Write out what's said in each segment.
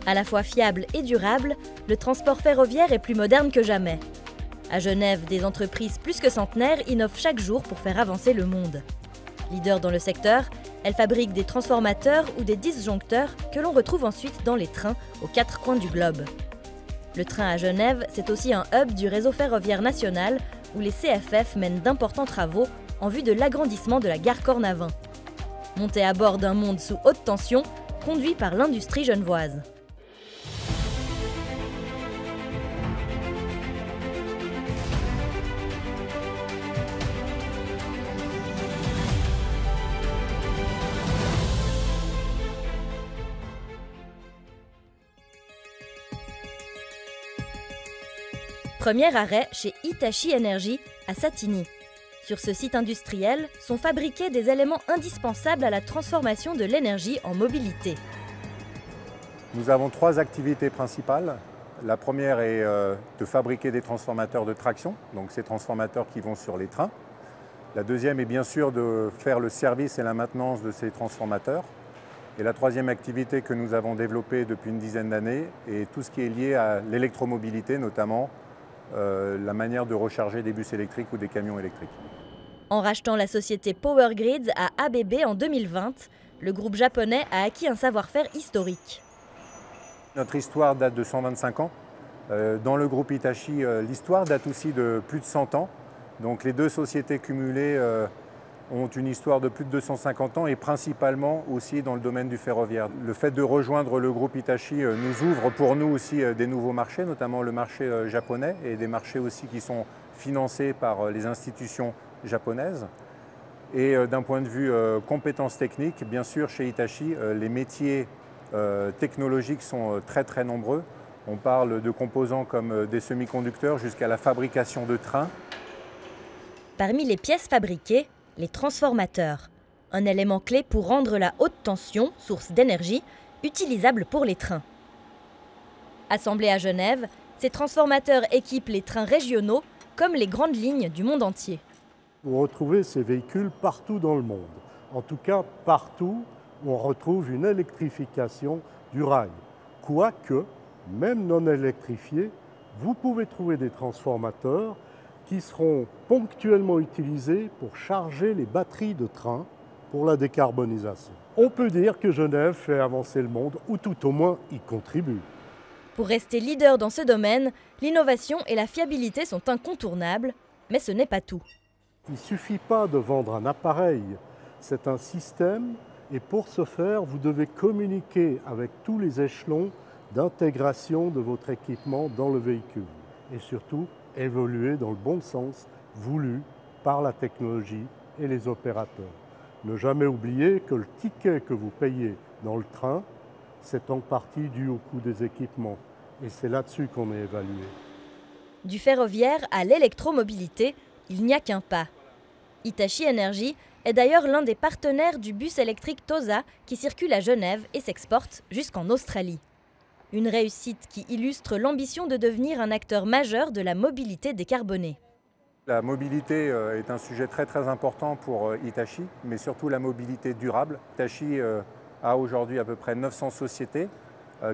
À la fois fiable et durable, le transport ferroviaire est plus moderne que jamais. À Genève, des entreprises plus que centenaires innovent chaque jour pour faire avancer le monde. Leader dans le secteur, elles fabriquent des transformateurs ou des disjoncteurs que l'on retrouve ensuite dans les trains aux quatre coins du globe. Le train à Genève, c'est aussi un hub du réseau ferroviaire national où les CFF mènent d'importants travaux en vue de l'agrandissement de la gare Cornavin. Monté à bord d'un monde sous haute tension, conduit par l'industrie genevoise. Premier arrêt chez Hitachi Energy à Satigny. Sur ce site industriel sont fabriqués des éléments indispensables à la transformation de l'énergie en mobilité. Nous avons trois activités principales. La première est de fabriquer des transformateurs de traction, donc ces transformateurs qui vont sur les trains. La deuxième est bien sûr de faire le service et la maintenance de ces transformateurs. Et la troisième activité que nous avons développée depuis une dizaine d'années est tout ce qui est lié à l'électromobilité, notamment la manière de recharger des bus électriques ou des camions électriques. En rachetant la société Power Grids à ABB en 2020, le groupe japonais a acquis un savoir-faire historique. Notre histoire date de 125 ans. Dans le groupe Hitachi, l'histoire date aussi de plus de 100 ans. Donc les deux sociétés cumulées ont une histoire de plus de 250 ans et principalement aussi dans le domaine du ferroviaire. Le fait de rejoindre le groupe Hitachi nous ouvre pour nous aussi des nouveaux marchés, notamment le marché japonais et des marchés aussi qui sont financés par les institutions japonaises. Et d'un point de vue compétences techniques, bien sûr chez Hitachi, les métiers technologiques sont très nombreux. On parle de composants comme des semi-conducteurs jusqu'à la fabrication de trains. Parmi les pièces fabriquées, les transformateurs, un élément clé pour rendre la haute tension, source d'énergie, utilisable pour les trains. Assemblés à Genève, ces transformateurs équipent les trains régionaux comme les grandes lignes du monde entier. Vous retrouvez ces véhicules partout dans le monde. En tout cas, partout où on retrouve une électrification du rail. Quoique, même non électrifiés, vous pouvez trouver des transformateurs qui seront ponctuellement utilisés pour charger les batteries de train pour la décarbonisation. On peut dire que Genève fait avancer le monde, ou tout au moins y contribue. Pour rester leader dans ce domaine, l'innovation et la fiabilité sont incontournables, mais ce n'est pas tout. Il ne suffit pas de vendre un appareil, c'est un système, et pour ce faire, vous devez communiquer avec tous les échelons d'intégration de votre équipement dans le véhicule. Et surtout, évoluer dans le bon sens voulu par la technologie et les opérateurs. Ne jamais oublier que le ticket que vous payez dans le train, c'est en partie dû au coût des équipements. Et c'est là-dessus qu'on est évalué. Du ferroviaire à l'électromobilité, il n'y a qu'un pas. Hitachi Energy est d'ailleurs l'un des partenaires du bus électrique Tosa qui circule à Genève et s'exporte jusqu'en Australie. Une réussite qui illustre l'ambition de devenir un acteur majeur de la mobilité décarbonée. La mobilité est un sujet très important pour Hitachi, mais surtout la mobilité durable. Hitachi a aujourd'hui à peu près 900 sociétés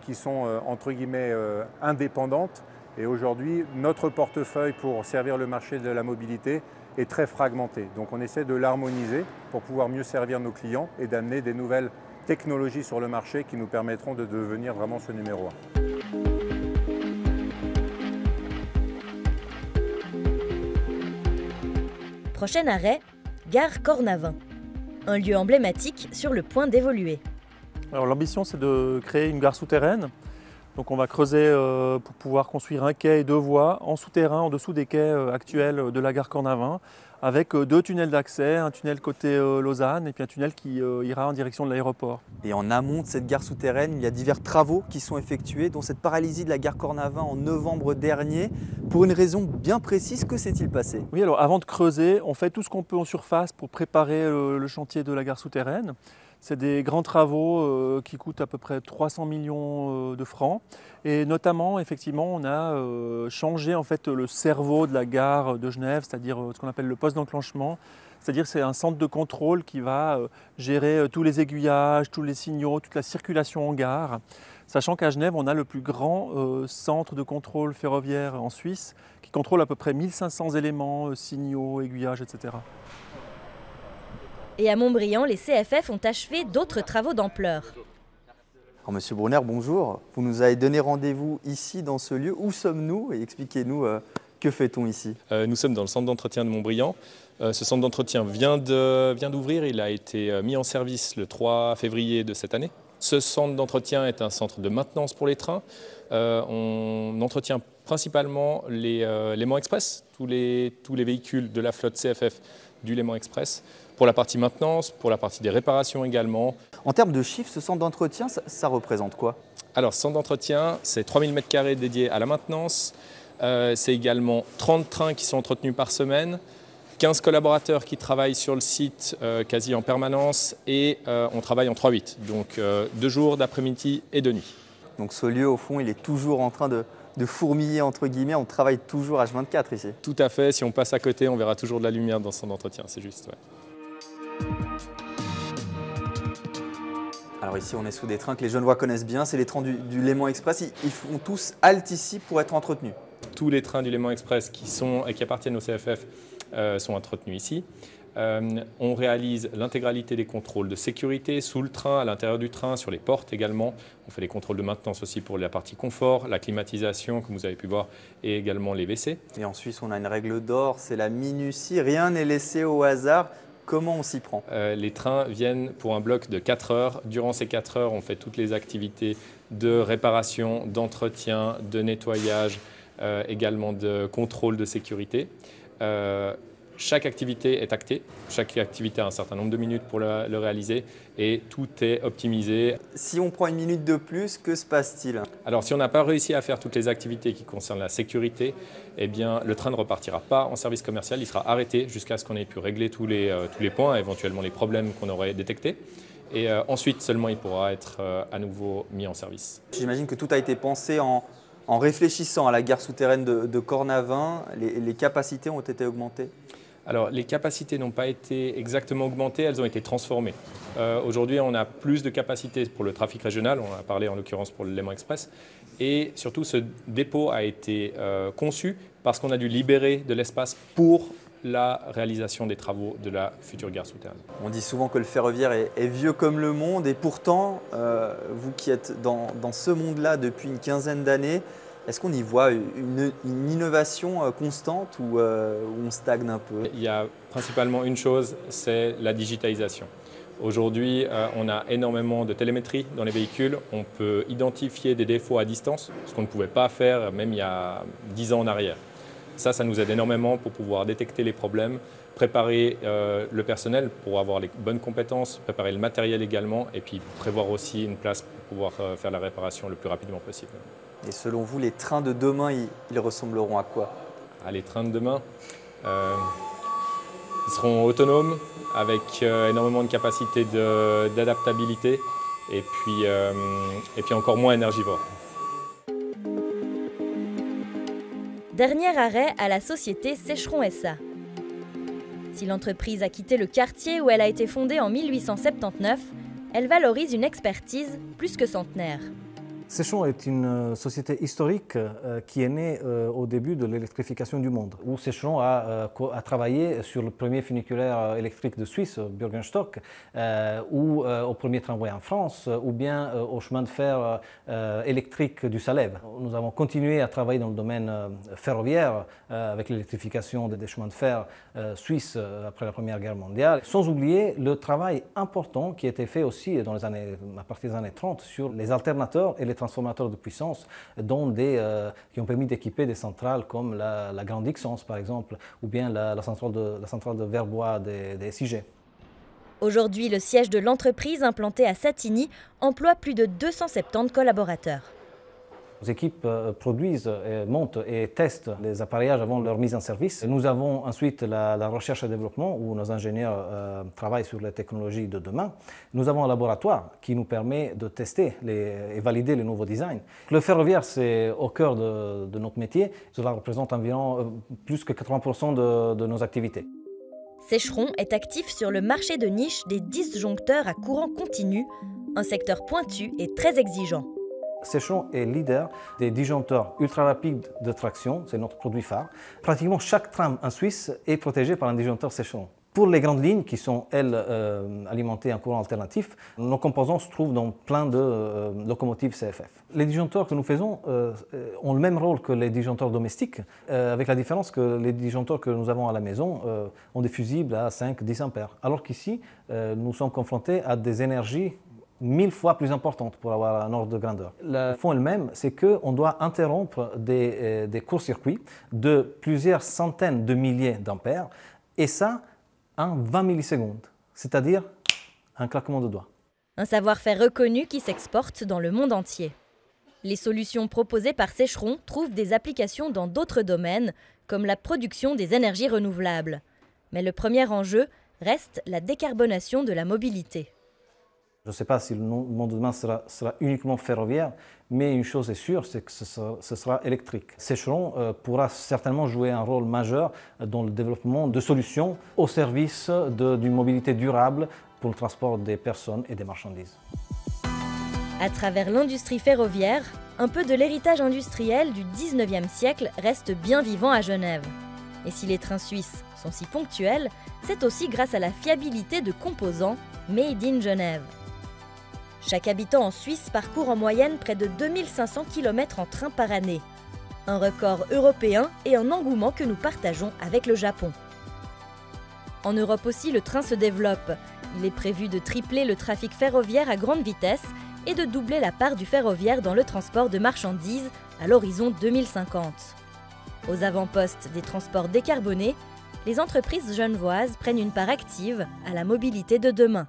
qui sont entre guillemets indépendantes. Et aujourd'hui, notre portefeuille pour servir le marché de la mobilité est très fragmenté. Donc on essaie de l'harmoniser pour pouvoir mieux servir nos clients et d'amener des nouvelles technologies sur le marché qui nous permettront de devenir vraiment ce numéro 1. Prochain arrêt, gare Cornavin. Un lieu emblématique sur le point d'évoluer. Alors l'ambition, c'est de créer une gare souterraine. Donc on va creuser pour pouvoir construire un quai et deux voies en souterrain, en dessous des quais actuels de la gare Cornavin, avec deux tunnels d'accès, un tunnel côté Lausanne et puis un tunnel qui ira en direction de l'aéroport. Et en amont de cette gare souterraine, il y a divers travaux qui sont effectués, dont cette paralysie de la gare Cornavin en novembre dernier, pour une raison bien précise. Que s'est-il passé? Oui, alors avant de creuser, on fait tout ce qu'on peut en surface pour préparer le chantier de la gare souterraine. C'est des grands travaux qui coûtent à peu près 300 millions de francs. Et notamment, effectivement, on a changé en fait, le cerveau de la gare de Genève, c'est-à-dire ce qu'on appelle le poste d'enclenchement. C'est-à-dire c'est un centre de contrôle qui va gérer tous les aiguillages, tous les signaux, toute la circulation en gare. sachant qu'à Genève, on a le plus grand centre de contrôle ferroviaire en Suisse, qui contrôle à peu près 1500 éléments, signaux, aiguillages, etc. Et à Montbriand, les CFF ont achevé d'autres travaux d'ampleur. Alors, Monsieur Brunner, bonjour. Vous nous avez donné rendez-vous ici, dans ce lieu. Où sommes-nous? Et expliquez-nous, que fait-on ici? Nous sommes dans le centre d'entretien de Montbriand. Ce centre d'entretien vient d'ouvrir. Il a été mis en service le 3 février de cette année. Ce centre d'entretien est un centre de maintenance pour les trains. On entretient principalement les Léman Express, tous les véhicules de la flotte CFF du Léman Express, pour la partie maintenance, pour la partie des réparations également. En termes de chiffres, ce centre d'entretien, ça représente quoi? Alors, ce centre d'entretien, c'est 3000 m² dédiés à la maintenance. C'est également 30 trains qui sont entretenus par semaine, 15 collaborateurs qui travaillent sur le site quasi en permanence et on travaille en 3-8, donc 2 jours, d'après-midi et de nuit. Donc ce lieu, au fond, il est toujours en train de fourmiller, entre guillemets, on travaille toujours H24 ici. Tout à fait, si on passe à côté, on verra toujours de la lumière dans ce centre d'entretien, c'est juste. Ouais. Alors ici, on est sous des trains que les Genevois connaissent bien, c'est les trains du Léman Express. Ils font tous halte ici pour être entretenus. Tous les trains du Léman Express qui appartiennent au CFF sont entretenus ici. On réalise l'intégralité des contrôles de sécurité sous le train, à l'intérieur du train, sur les portes également. On fait des contrôles de maintenance aussi pour la partie confort, la climatisation, comme vous avez pu voir, et également les WC. Et en Suisse, on a une règle d'or, c'est la minutie. Rien n'est laissé au hasard. Comment on s'y prend? Les trains viennent pour un bloc de 4 heures. Durant ces 4 heures, on fait toutes les activités de réparation, d'entretien, de nettoyage, également de contrôle de sécurité. Chaque activité est actée, chaque activité a un certain nombre de minutes pour le réaliser et tout est optimisé. Si on prend une minute de plus, que se passe-t-il? Alors si on n'a pas réussi à faire toutes les activités qui concernent la sécurité, eh bien, le train ne repartira pas en service commercial, il sera arrêté jusqu'à ce qu'on ait pu régler tous les points, éventuellement les problèmes qu'on aurait détectés. Et ensuite seulement il pourra être à nouveau mis en service. J'imagine que tout a été pensé en réfléchissant à la gare souterraine de Cornavin. Les capacités ont été augmentées? Alors, les capacités n'ont pas été exactement augmentées, elles ont été transformées. Aujourd'hui, on a plus de capacités pour le trafic régional, on en a parlé en l'occurrence pour le Léman Express. Et surtout, ce dépôt a été conçu parce qu'on a dû libérer de l'espace pour la réalisation des travaux de la future gare souterraine. On dit souvent que le ferroviaire est vieux comme le monde et pourtant, vous qui êtes dans ce monde-là depuis une quinzaine d'années, est-ce qu'on y voit une innovation constante ou on stagne un peu? Il y a principalement une chose, c'est la digitalisation. Aujourd'hui, on a énormément de télémétrie dans les véhicules. On peut identifier des défauts à distance, ce qu'on ne pouvait pas faire même il y a 10 ans en arrière. Ça nous aide énormément pour pouvoir détecter les problèmes, préparer le personnel pour avoir les bonnes compétences, préparer le matériel également et puis prévoir aussi une place pour pouvoir faire la réparation le plus rapidement possible. Et selon vous, les trains de demain, ils ressembleront à quoi? Les trains de demain, ils seront autonomes avec énormément de capacité d'adaptabilité et puis encore moins énergivores. Dernier arrêt à la société Sécheron SA. Si l'entreprise a quitté le quartier où elle a été fondée en 1879, elle valorise une expertise plus que centenaire. Sécheron est une société historique qui est née au début de l'électrification du monde, où Sécheron a travaillé sur le premier funiculaire électrique de Suisse, Bürgenstock, ou au premier tramway en France, ou bien au chemin de fer électrique du Salève. Nous avons continué à travailler dans le domaine ferroviaire avec l'électrification des chemins de fer suisses après la Première Guerre mondiale, sans oublier le travail important qui a été fait aussi à partir des années 30 sur les alternateurs et les transformateurs de puissance qui ont permis d'équiper des centrales comme la Grande Xance par exemple, ou bien la centrale de Verbois des SIG. Aujourd'hui, le siège de l'entreprise implantée à Satigny emploie plus de 270 collaborateurs. Nos équipes produisent, montent et testent les appareillages avant leur mise en service. Nous avons ensuite la recherche et développement où nos ingénieurs travaillent sur les technologies de demain. Nous avons un laboratoire qui nous permet de tester et valider les nouveaux designs. Le ferroviaire, c'est au cœur de notre métier. Cela représente environ plus que 80% de nos activités. Sécheron est actif sur le marché de niche des disjoncteurs à courant continu, un secteur pointu et très exigeant. Sécheron est leader des disjoncteurs ultra rapides de traction, c'est notre produit phare. Pratiquement chaque tram en Suisse est protégé par un disjoncteur Sécheron. Pour les grandes lignes qui sont, elles, alimentées en courant alternatif, nos composants se trouvent dans plein de locomotives CFF. Les disjoncteurs que nous faisons ont le même rôle que les disjoncteurs domestiques, avec la différence que les disjoncteurs que nous avons à la maison ont des fusibles à 5-10 ampères, alors qu'ici, nous sommes confrontés à des énergies 1000 fois plus importantes pour avoir un ordre de grandeur. Le fond est le même, c'est qu'on doit interrompre des courts-circuits de plusieurs centaines de milliers d'ampères, et ça, en 20 millisecondes, c'est-à-dire un claquement de doigts. Un savoir-faire reconnu qui s'exporte dans le monde entier. Les solutions proposées par Sécheron trouvent des applications dans d'autres domaines, comme la production des énergies renouvelables. Mais le premier enjeu reste la décarbonation de la mobilité. Je ne sais pas si le monde de demain sera uniquement ferroviaire, mais une chose est sûre, c'est que ce sera électrique. Sécheron pourra certainement jouer un rôle majeur dans le développement de solutions au service d'une mobilité durable pour le transport des personnes et des marchandises. À travers l'industrie ferroviaire, un peu de l'héritage industriel du 19e siècle reste bien vivant à Genève. Et si les trains suisses sont si ponctuels, c'est aussi grâce à la fiabilité de composants Made in Genève. Chaque habitant en Suisse parcourt en moyenne près de 2500 km en train par année. Un record européen et un engouement que nous partageons avec le Japon. En Europe aussi, le train se développe. Il est prévu de tripler le trafic ferroviaire à grande vitesse et de doubler la part du ferroviaire dans le transport de marchandises à l'horizon 2050. Aux avant-postes des transports décarbonés, les entreprises genevoises prennent une part active à la mobilité de demain.